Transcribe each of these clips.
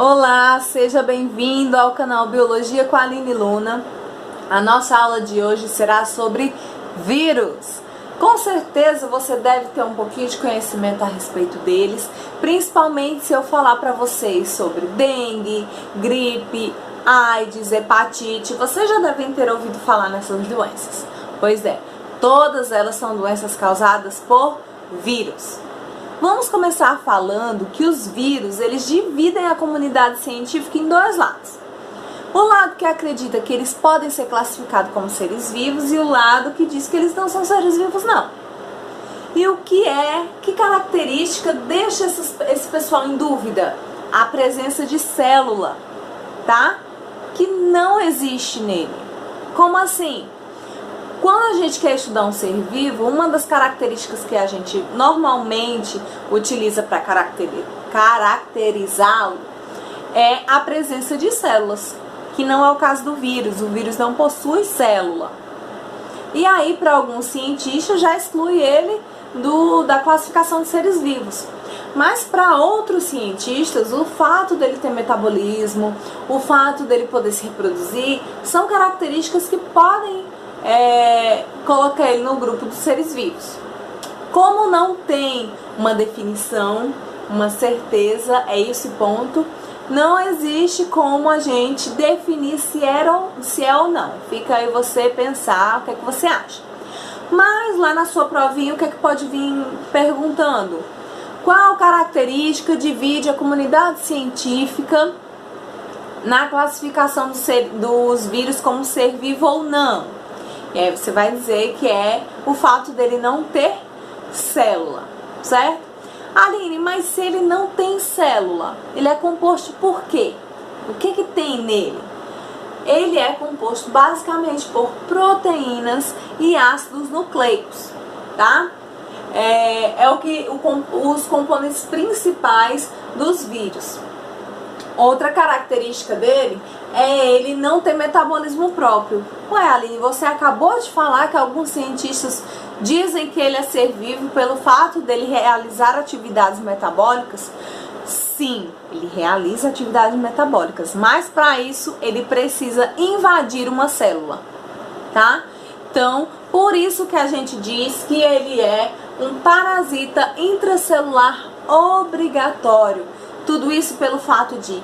Olá, seja bem-vindo ao canal Biologia com a Aline Luna. A nossa aula de hoje será sobre vírus. Com certeza você deve ter um pouquinho de conhecimento a respeito deles, principalmente se eu falar para vocês sobre dengue, gripe, AIDS, hepatite. Vocês já devem ter ouvido falar nessas doenças. Pois é, todas elas são doenças causadas por vírus. Vamos começar falando que os vírus, eles dividem a comunidade científica em dois lados. O lado que acredita que eles podem ser classificados como seres vivos e o lado que diz que eles não são seres vivos, não. E que característica deixa esse pessoal em dúvida? A presença de célula, tá? Que não existe nele. Como assim? Quando a gente quer estudar um ser vivo, uma das características que a gente normalmente utiliza para caracterizá-lo é a presença de células, que não é o caso do vírus. O vírus não possui célula. E aí, para alguns cientistas, já exclui ele da classificação de seres vivos. Mas para outros cientistas, o fato dele ter metabolismo, o fato dele poder se reproduzir, são características que podem colocar ele no grupo dos seres vivos. Como não tem uma definição, uma certeza, é esse ponto, não existe como a gente definir se é ou não. Fica aí você pensar o que é que você acha. Mas lá na sua provinha, o que é que pode vir perguntando? Qual característica divide a comunidade científica na classificação dos vírus como ser vivo ou não? E aí você vai dizer que é o fato dele não ter célula, certo? Aline, mas se ele não tem célula, ele é composto por quê? O que tem nele? Ele é composto basicamente por proteínas e ácidos nucleicos, tá? Os componentes principais dos vírus. Outra característica dele é ele não ter metabolismo próprio. Ué, Aline, você acabou de falar que alguns cientistas dizem que ele é ser vivo pelo fato dele realizar atividades metabólicas? Sim, ele realiza atividades metabólicas, mas para isso ele precisa invadir uma célula, tá? Então, por isso que a gente diz que ele é um parasita intracelular obrigatório. Tudo isso pelo fato de,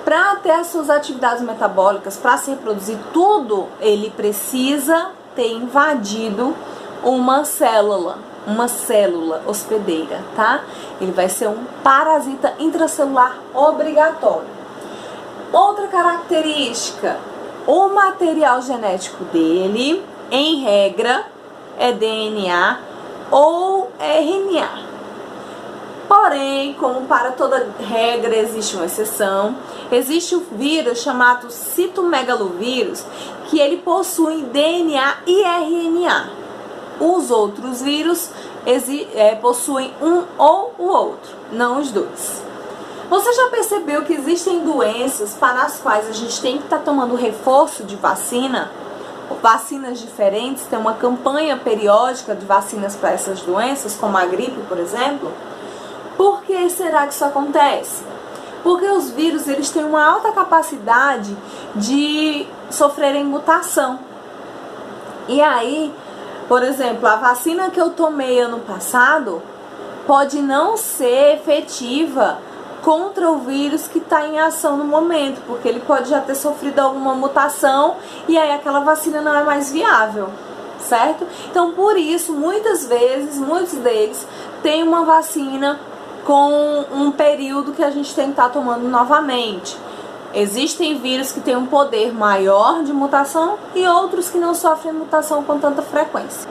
para ter as suas atividades metabólicas, para se reproduzir tudo, ele precisa ter invadido uma célula hospedeira, tá? Ele vai ser um parasita intracelular obrigatório. Outra característica, o material genético dele, em regra, é DNA ou RNA. Porém, como para toda regra existe uma exceção, existe o vírus chamado citomegalovírus, que ele possui DNA e RNA. Os outros vírus possuem um ou o outro, não os dois. Você já percebeu que existem doenças para as quais a gente tem que estar tomando reforço de vacina? Vacinas diferentes, tem uma campanha periódica de vacinas para essas doenças, como a gripe, por exemplo. Por que será que isso acontece? Porque os vírus, eles têm uma alta capacidade de sofrerem mutação. E aí, por exemplo, a vacina que eu tomei ano passado pode não ser efetiva contra o vírus que está em ação no momento, porque ele pode já ter sofrido alguma mutação e aí aquela vacina não é mais viável, certo? Então, por isso, muitas vezes, muitos deles têm uma vacina com um período que a gente tem que estar tomando novamente. Existem vírus que têm um poder maior de mutação e outros que não sofrem mutação com tanta frequência.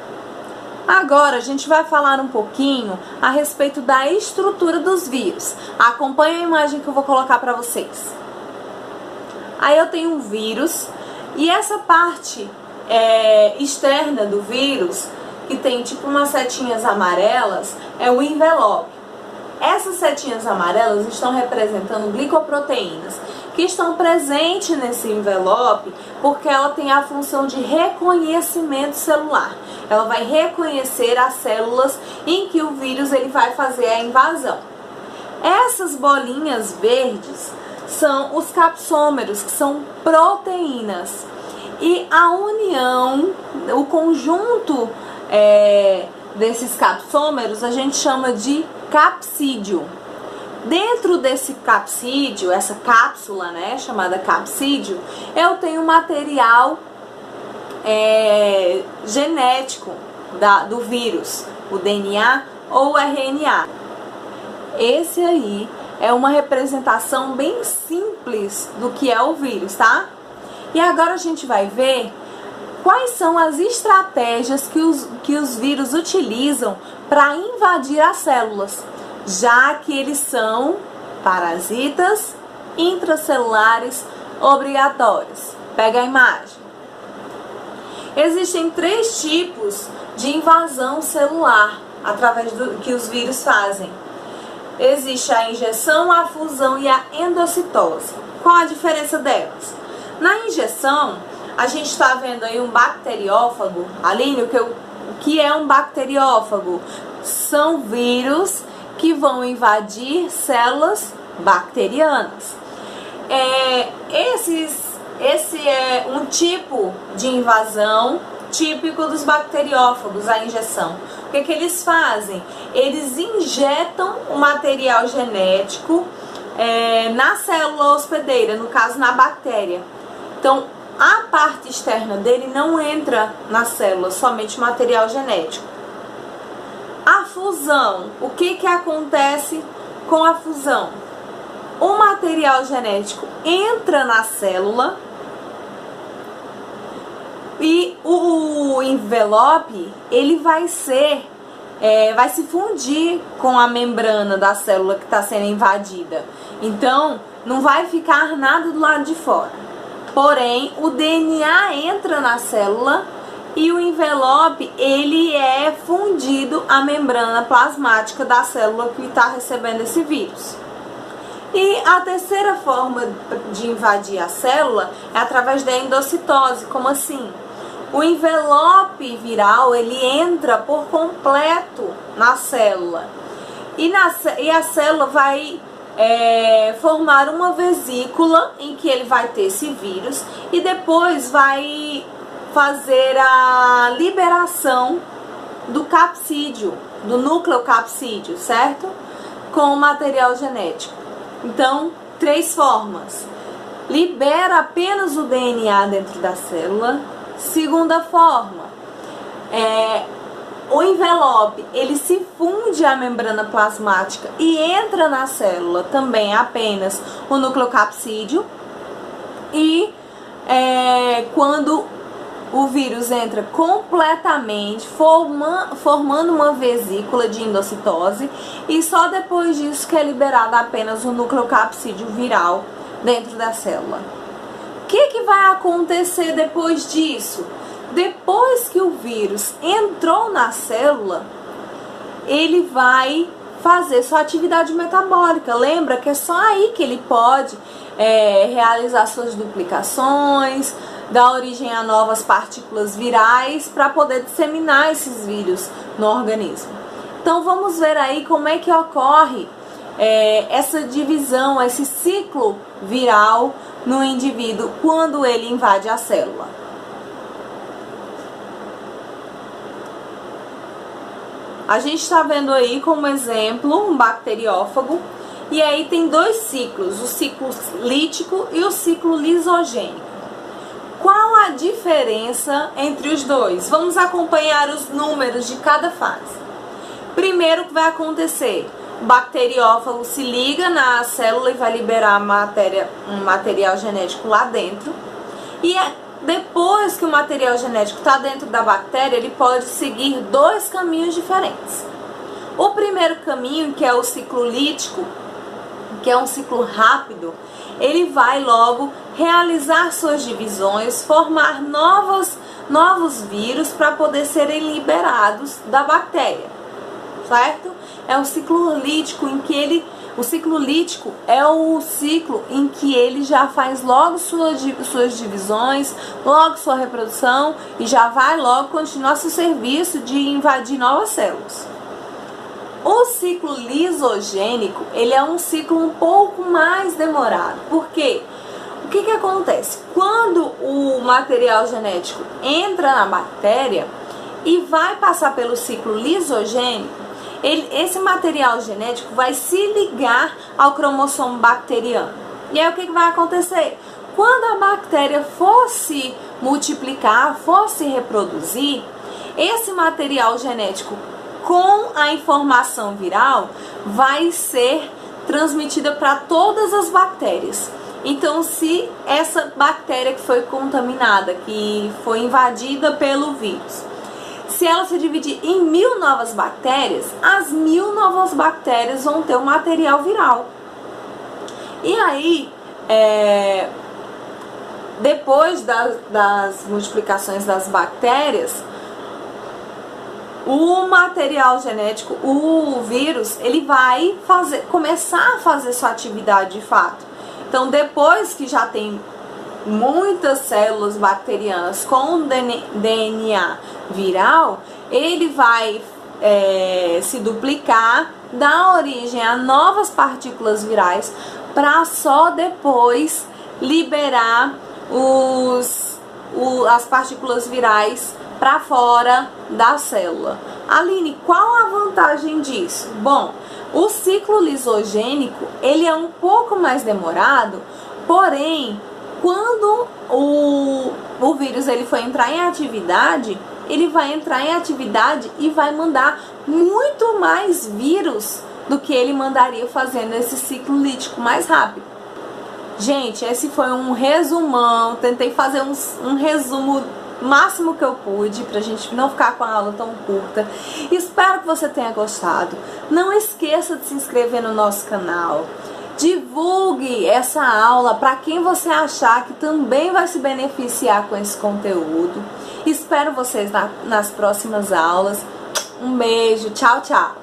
Agora a gente vai falar um pouquinho a respeito da estrutura dos vírus. Acompanhe a imagem que eu vou colocar para vocês. Aí eu tenho um vírus e essa parte externa do vírus, que tem tipo umas setinhas amarelas, é o envelope. Essas setinhas amarelas estão representando glicoproteínas que estão presentes nesse envelope porque ela tem a função de reconhecimento celular. Ela vai reconhecer as células em que o vírus ele vai fazer a invasão. Essas bolinhas verdes são os capsômeros, que são proteínas. E a união, o conjunto desses capsômeros a gente chama de capsídio. Dentro desse capsídio, essa cápsula, né, chamada capsídio, eu tenho material genético do vírus, o DNA ou o RNA. Esse aí é uma representação bem simples do que é o vírus, tá? E agora a gente vai ver quais são as estratégias que os vírus utilizam para invadir as células, já que eles são parasitas intracelulares obrigatórios. Pega a imagem. Existem 3 tipos de invasão celular através do que os vírus fazem. Existe a injeção, a fusão e a endocitose. Qual a diferença delas? Na injeção, a gente está vendo aí um bacteriófago. Aline, o que é um bacteriófago? São vírus que vão invadir células bacterianas. Esse é um tipo de invasão típico dos bacteriófagos, a injeção. O que eles fazem? Eles injetam o material genético na célula hospedeira, no caso na bactéria. Então, a parte externa dele não entra na célula, somente material genético. A fusão, o que acontece com a fusão? O material genético entra na célula e o envelope ele vai se fundir com a membrana da célula que está sendo invadida. Então, não vai ficar nada do lado de fora. Porém, o DNA entra na célula e o envelope ele é fundido à membrana plasmática da célula que está recebendo esse vírus. E a terceira forma de invadir a célula é através da endocitose. Como assim? O envelope viral ele entra por completo na célula e a célula vai formar uma vesícula em que ele vai ter esse vírus e depois vai fazer a liberação do capsídio, do núcleo capsídio, certo? Com o material genético. Então, 3 formas. Libera apenas o DNA dentro da célula. Segunda forma, o envelope ele se funde à membrana plasmática e entra na célula também apenas o núcleo capsídio. E quando o vírus entra completamente, formando uma vesícula de endocitose, e só depois disso que é liberado apenas o núcleo capsídeo viral dentro da célula. O que vai acontecer depois disso? Depois que o vírus entrou na célula, ele vai fazer sua atividade metabólica. Lembra que é só aí que ele pode realizar suas duplicações, dar origem a novas partículas virais para poder disseminar esses vírus no organismo. Então vamos ver aí como é que ocorre essa divisão, esse ciclo viral no indivíduo quando ele invade a célula. A gente está vendo aí como exemplo um bacteriófago, e aí tem 2 ciclos, o ciclo lítico e o ciclo lisogênico. Qual a diferença entre os dois? Vamos acompanhar os números de cada fase. Primeiro, o que vai acontecer? O bacteriófago se liga na célula e vai liberar um material genético lá dentro. E depois que o material genético está dentro da bactéria, ele pode seguir 2 caminhos diferentes. O primeiro caminho, que é o ciclo lítico, que é um ciclo rápido, ele vai logo realizar suas divisões, formar novos vírus para poder serem liberados da bactéria, certo? É o ciclo lítico o ciclo lítico é o ciclo em que ele já faz logo suas divisões, logo sua reprodução e já vai logo continuar seu serviço de invadir novas células. ciclo lisogênico, ele é um ciclo um pouco mais demorado. Por quê? O que acontece? Quando o material genético entra na bactéria e vai passar pelo ciclo lisogênico, esse material genético vai se ligar ao cromossomo bacteriano. E aí o que vai acontecer? Quando a bactéria for se multiplicar, for se reproduzir, esse material genético com a informação viral vai ser transmitida para todas as bactérias. Então, se essa bactéria que foi contaminada, que foi invadida pelo vírus, se ela se dividir em 1000 novas bactérias, as 1000 novas bactérias vão ter o material viral. E aí, depois das multiplicações das bactérias, o material genético, o vírus, ele vai começar a fazer sua atividade de fato. Então, depois que já tem muitas células bacterianas com DNA viral, ele vai se duplicar, dar origem a novas partículas virais, para só depois liberar as partículas virais para fora da célula. Aline, qual a vantagem disso? Bom, o ciclo lisogênico, ele é um pouco mais demorado, porém, quando o vírus ele for entrar em atividade, ele vai entrar em atividade e vai mandar muito mais vírus do que ele mandaria fazendo esse ciclo lítico mais rápido. Gente, esse foi um resumão, tentei fazer um resumo máximo que eu pude, pra gente não ficar com a aula tão curta. Espero que você tenha gostado. Não esqueça de se inscrever no nosso canal. Divulgue essa aula para quem você achar que também vai se beneficiar com esse conteúdo. Espero vocês nas próximas aulas. Um beijo, tchau, tchau!